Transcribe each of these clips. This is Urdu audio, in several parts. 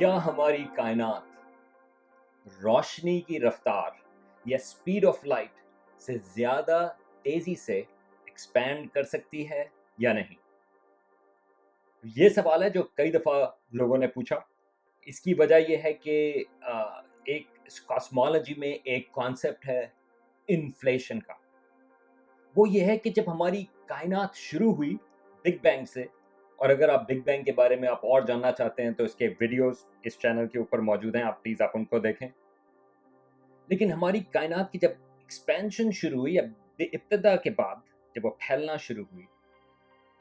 کیا ہماری کائنات روشنی کی رفتار یا اسپیڈ آف لائٹ سے زیادہ تیزی سے ایکسپینڈ کر سکتی ہے یا نہیں؟ یہ سوال ہے جو کئی دفعہ لوگوں نے پوچھا. اس کی وجہ یہ ہے کہ ایک کاسمالوجی میں ایک کانسیپٹ ہے انفلیشن کا. وہ یہ ہے کہ جب ہماری کائنات شروع ہوئی بگ بینگ سے، اور اگر آپ بگ بینگ کے بارے میں آپ اور جاننا چاہتے ہیں تو اس کے ویڈیوز اس چینل کے اوپر موجود ہیں، آپ پلیز ان کو دیکھیں. لیکن ہماری کائنات کی جب ایکسپینشن شروع ہوئی، یا ابتدا کے بعد جب وہ پھیلنا شروع ہوئی،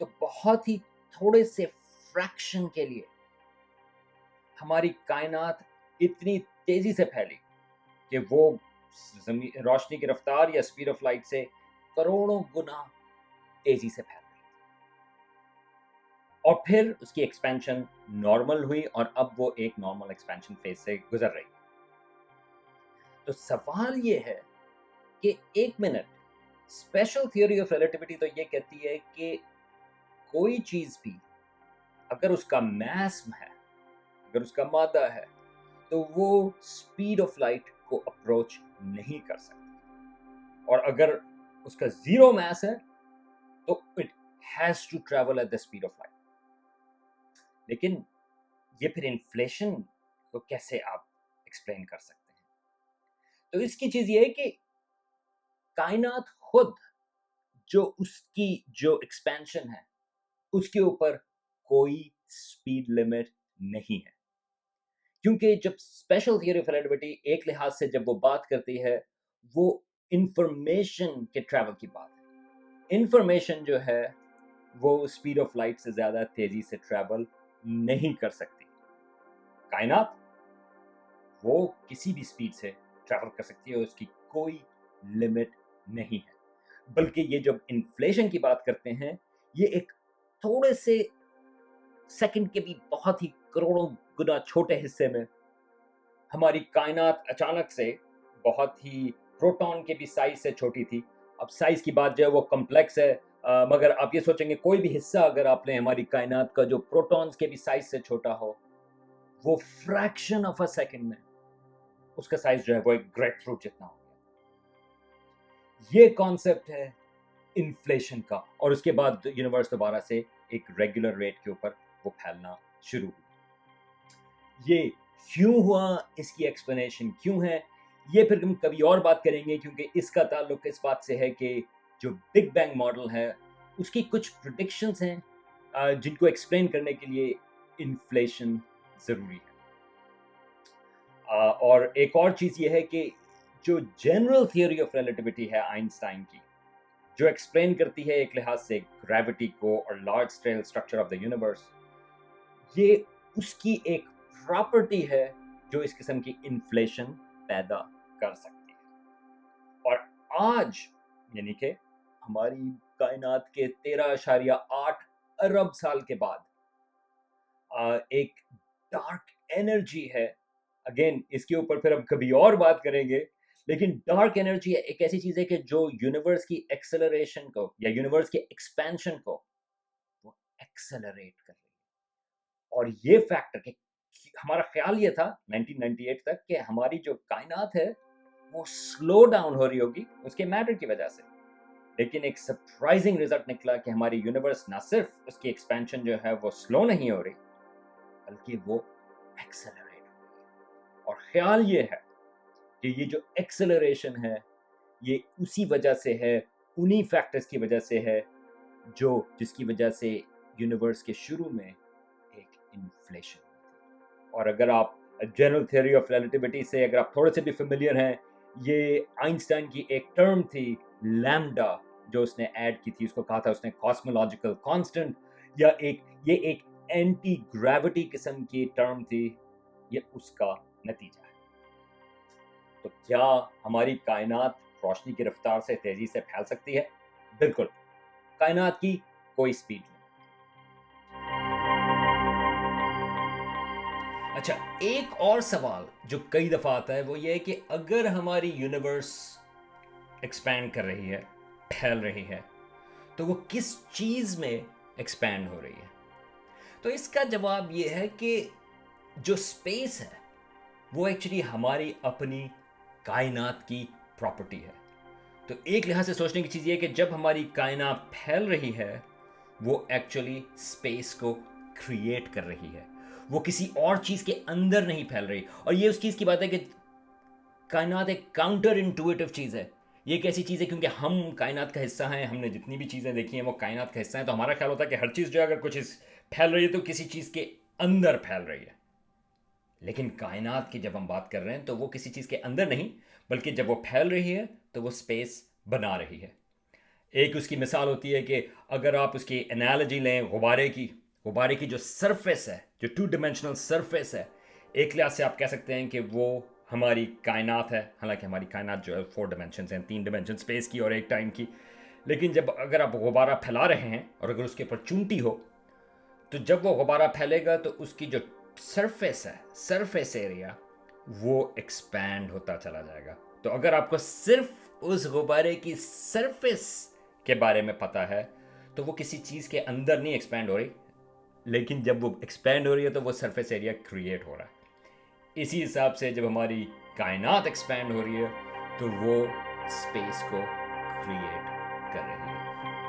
تو بہت ہی تھوڑے سے فریکشن کے لیے ہماری کائنات اتنی تیزی سے پھیلی کہ وہ روشنی کی رفتار یا اسپیڈ آف لائٹ سے کروڑوں گنا تیزی سے پھیل گئی. اور پھر اس کی ایکسپینشن نارمل ہوئی، اور اب وہ ایک نارمل ایکسپینشن فیز سے گزر رہی. تو سوال یہ ہے کہ ایک minute, special theory of relativity تو یہ کہتی ہے کہ کوئی چیز بھی اگر اس کا میس ہے، اگر اس کا مادہ ہے، تو وہ اسپیڈ آف لائٹ کو اپروچ نہیں کر سکتی. اور اگر اس کا زیرو میس ہے تو it has to travel at the speed of light. لیکن یہ پھر انفلیشن کو کیسے آپ ایکسپلین کر سکتے ہیں؟ تو اس کی چیز یہ ہے کہ کائنات خود اس کی جو ایکسپینشن ہے، اس کے اوپر کوئی سپیڈ لمٹ نہیں ہے. کیونکہ جب اسپیشل تھیوری آف ریلیٹیوٹی ایک لحاظ سے جب وہ بات کرتی ہے، وہ انفارمیشن کے ٹریول کی بات ہے. انفارمیشن جو ہے وہ اسپیڈ آف لائٹ سے زیادہ تیزی سے ٹریول نہیں کر سکتی. کائنات وہ کسی بھی اسپیڈ سے ٹریول کر سکتی ہے، اور اس کی کوئی لمٹ نہیں ہے. بلکہ یہ جب انفلیشن کی بات کرتے ہیں، یہ ایک تھوڑے سے سیکنڈ کے بھی بہت ہی کروڑوں گنا چھوٹے حصے میں ہماری کائنات اچانک سے بہت ہی پروٹون کے بھی سائز سے چھوٹی تھی. اب سائز کی بات جو ہے وہ کمپلیکس ہے، مگر آپ یہ سوچیں گے کوئی بھی حصہ اگر آپ نے ہماری کائنات کا جو پروٹونز کے بھی سائز سے چھوٹا ہو، وہ فریکشن آف اے سیکنڈ میں اس کا سائز جو ہے وہ ایک گریپ فروٹ جتنا ہو گیا. یہ کانسیپٹ ہے انفلیشن کا. اور اس کے بعد یونیورس دوبارہ سے ایک ریگولر ریٹ کے اوپر وہ پھیلنا شروع ہوئی. یہ کیوں ہوا، اس کی ایکسپلینیشن کیوں ہے، یہ پھر ہم کبھی اور بات کریں گے، کیونکہ اس کا تعلق اس بات سے ہے کہ جو بگ بینگ ماڈل ہے اس کی کچھ پریڈکشنز ہیں جن کو ایکسپلین کرنے کے لیے انفلیشن ضروری ہے. اور ایک اور چیز یہ ہے کہ جو جنرل تھیوری آف ریلیٹیوٹی ہے آئنسٹائن کی، جو ایکسپلین کرتی ہے ایک لحاظ سے گریوٹی کو اور large scale structure of the universe, یہ اس کی ایک پراپرٹی ہے جو اس قسم کی انفلیشن پیدا کر سکتی ہے. اور آج یعنی کہ ہماری کائنات کے 13.8 ارب سال کے بعد ایک ڈارک انرجی ہے. اگین اس کے اوپر پھر ہم کبھی اور بات کریں گے، لیکن ڈارک انرجی ایک ایسی چیز ہے کہ جو یونیورس کی ایکسلریشن کو یا یونیورس کے ایکسپینشن کو وہ ایکسلریٹ کر رہی ہے. اور یہ فیکٹر کہ ہمارا خیال یہ تھا 1998 تک کہ ہماری جو کائنات ہے وہ سلو ڈاؤن ہو رہی ہوگی اس کے میٹر کی وجہ سے. لیکن ایک سرپرائزنگ ریزلٹ نکلا کہ ہماری یونیورس نہ صرف اس کی ایکسپینشن جو ہے وہ سلو نہیں ہو رہی، بلکہ وہ ایکسلریٹ ہو رہی ہے. اور خیال یہ ہے کہ یہ جو ایکسلریشن ہے یہ اسی وجہ سے ہے، انہی فیکٹرز کی وجہ سے ہے جس کی وجہ سے یونیورس کے شروع میں ایک انفلیشن ہوتی. اور اگر آپ جنرل تھیوری آف ریلیٹیوٹی سے اگر آپ تھوڑے سے بھی فیملیئر ہیں، یہ آئنسٹائن کی ایک ٹرم تھی لیمڈا جو اس نے ایڈ کی تھی. اس کو کہا تھا اس نے کاسمولوجیکل کانسٹنٹ، یا یہ ایک اینٹی گریوٹی قسم کی ٹرم تھی. یہ اس کا نتیجہ ہے. تو کیا ہماری کائنات روشنی کی رفتار سے تیزی سے پھیل سکتی ہے؟ بالکل. کائنات کی کوئی سپیڈ نہیں. اچھا، ایک اور سوال جو کئی دفعہ آتا ہے وہ یہ ہے کہ اگر ہماری یونیورس ایکسپینڈ کر رہی ہے، پھیل رہی ہے، تو وہ کس چیز میں ایکسپینڈ ہو رہی ہے؟ تو اس کا جواب یہ ہے کہ جو اسپیس ہے وہ ایکچولی ہماری اپنی کائنات کی پراپرٹی ہے. تو ایک لحاظ سے سوچنے کی چیز یہ ہے کہ جب ہماری کائنات پھیل رہی ہے وہ ایکچولی اسپیس کو کریٹ کر رہی ہے, وہ کسی اور چیز کے اندر نہیں پھیل رہی. اور یہ اس چیز کی بات ہے کہ کائنات ایک کاؤنٹر انٹویٹو چیز ہے. یہ ایک ایسی چیز ہے کیونکہ ہم کائنات کا حصہ ہیں, ہم نے جتنی بھی چیزیں دیکھی ہیں وہ کائنات کا حصہ ہیں, تو ہمارا خیال ہوتا ہے کہ ہر چیز جو ہے اگر کچھ پھیل رہی ہے تو کسی چیز کے اندر پھیل رہی ہے. لیکن کائنات کی جب ہم بات کر رہے ہیں تو وہ کسی چیز کے اندر نہیں, بلکہ جب وہ پھیل رہی ہے تو وہ اسپیس بنا رہی ہے. ایک اس کی مثال ہوتی ہے کہ اگر آپ اس کی انالوجی لیں غبارے کی جو سرفیس ہے, جو 2 ڈیمینشنل سرفیس ہے, ایک لحاظ سے آپ کہہ سکتے ہیں کہ وہ ہماری کائنات ہے. حالانکہ ہماری کائنات جو ہے 4 ڈیمینشنز ہیں, 3 ڈیمینشن اسپیس کی اور ایک ٹائم کی. لیکن جب اگر آپ غبارہ پھیلا رہے ہیں اور اگر اس کے اوپر چونٹی ہو تو جب وہ غبارہ پھیلے گا تو اس کی جو سرفیس ہے, سرفیس ایریا, وہ ایکسپینڈ ہوتا چلا جائے گا. تو اگر آپ کو صرف اس غبارے کی سرفیس کے بارے میں پتہ ہے تو وہ کسی چیز کے اندر نہیں ایکسپینڈ ہو رہی, لیکن جب وہ ایکسپینڈ ہو رہی ہے تو وہ سرفیس ایریا کریٹ ہو رہا ہے. اسی حساب سے جب ہماری کائنات ایکسپینڈ ہو رہی ہے تو وہ اسپیس کو کریٹ کر رہی ہے.